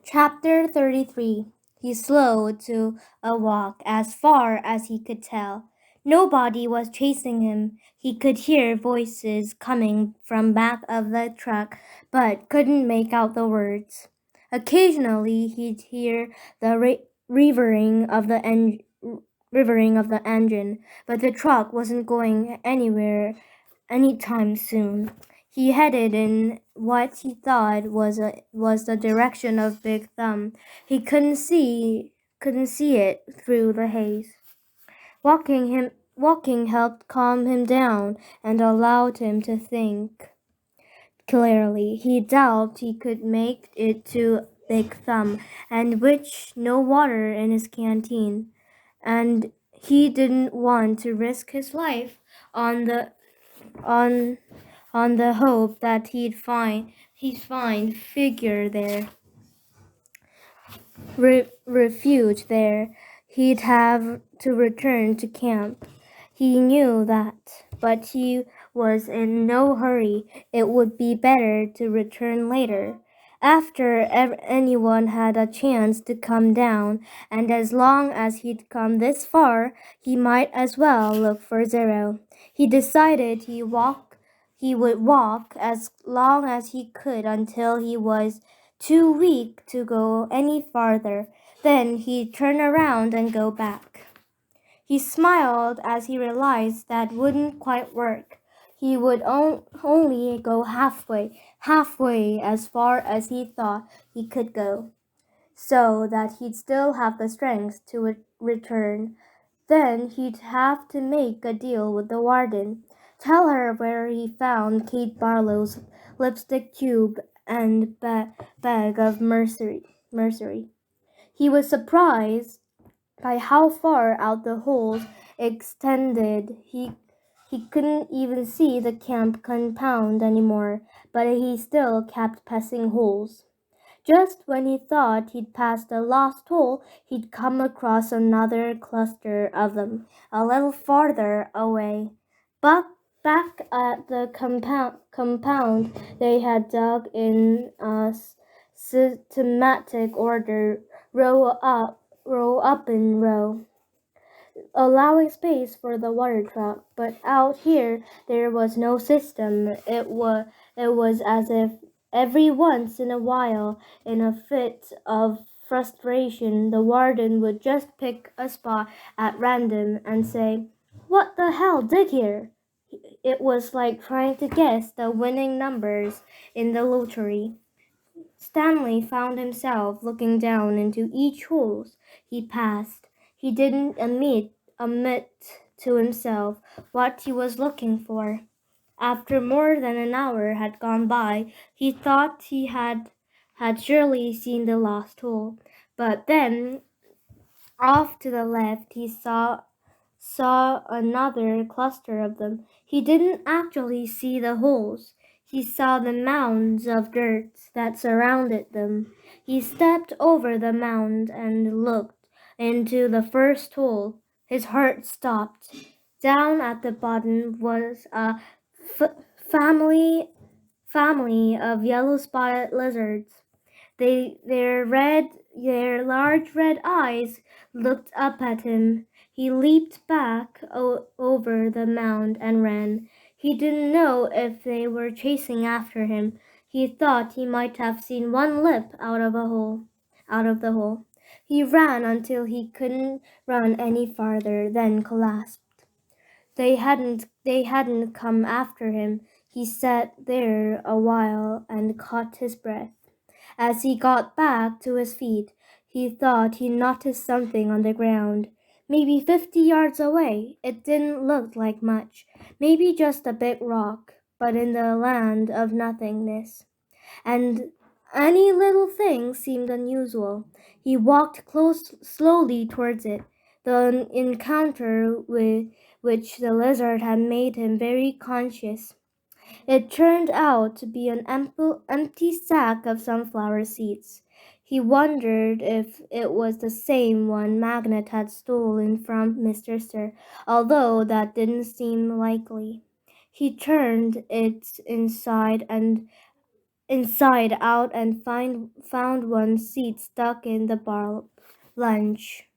Chapter 33. He slowed to a walk as far as he could tell. Nobody was chasing him. He could hear voices coming from back of the truck, but couldn't make out the words. Occasionally, he'd hear the revering of the engine, but the truck wasn't going anywhere anytime soon. He headed in what he thought was the direction of Big Thumb. He couldn't see it through the haze. Walking helped calm him down and allowed him to think clearly. He doubted he could make it to Big Thumb, and which no water in his canteen, and he didn't want to risk his life on the on on the hope that he'd find refuge there. He'd have to return to camp. He knew that, but he was in no hurry. It would be better to return later, after anyone had a chance to come down, and as long as he'd come this far, he might as well look for Zero. He decided he would walk as long as he could until he was too weak to go any farther. Then he'd turn around and go back. He smiled as he realized that wouldn't quite work. He would only go halfway as far as he thought he could go, so that he'd still have the strength to return. Then he'd have to make a deal with the warden. Tell her where he found Kate Barlow's lipstick tube and bag of mercury. He was surprised by how far out the holes extended. He couldn't even see the camp compound anymore, but he still kept passing holes. Just when he thought he'd passed the last hole, he'd come across another cluster of them, a little farther away. Back at the compound, they had dug in a systematic order, row up in row, allowing space for the water truck. But out here, there was no system. It was as if every once in a while, in a fit of frustration, the warden would just pick a spot at random and say, "What the hell, dig here?" It was like trying to guess the winning numbers in the lottery. Stanley found himself looking down into each hole he passed. He didn't admit to himself what he was looking for. After more than an hour had gone by, he thought he had surely seen the lost hole. But then, off to the left, he saw another cluster of them. He didn't actually see the holes. He saw the mounds of dirt that surrounded them. He stepped over the mound and looked into the first hole. His heart stopped. Down at the bottom was a f- family family of yellow-spotted lizards. Their large red eyes looked up at him. He leaped back over the mound and ran. He didn't know if they were chasing after him. He thought he might have seen one lip out of the hole. He ran until he couldn't run any farther, then collapsed. They hadn't come after him. He sat there a while and caught his breath. As he got back to his feet, he thought he noticed something on the ground. Maybe 50 yards away. It didn't look like much. Maybe just a big rock, but in the land of nothingness. And any little thing seemed unusual. He walked slowly towards it. The encounter with which the lizard had made him very conscious. It turned out to be an empty sack of sunflower seeds. He wondered if it was the same one Magnet had stolen from Mr. Sir, although that didn't seem likely. He turned it inside inside out and found one seat stuck in the bar lunch.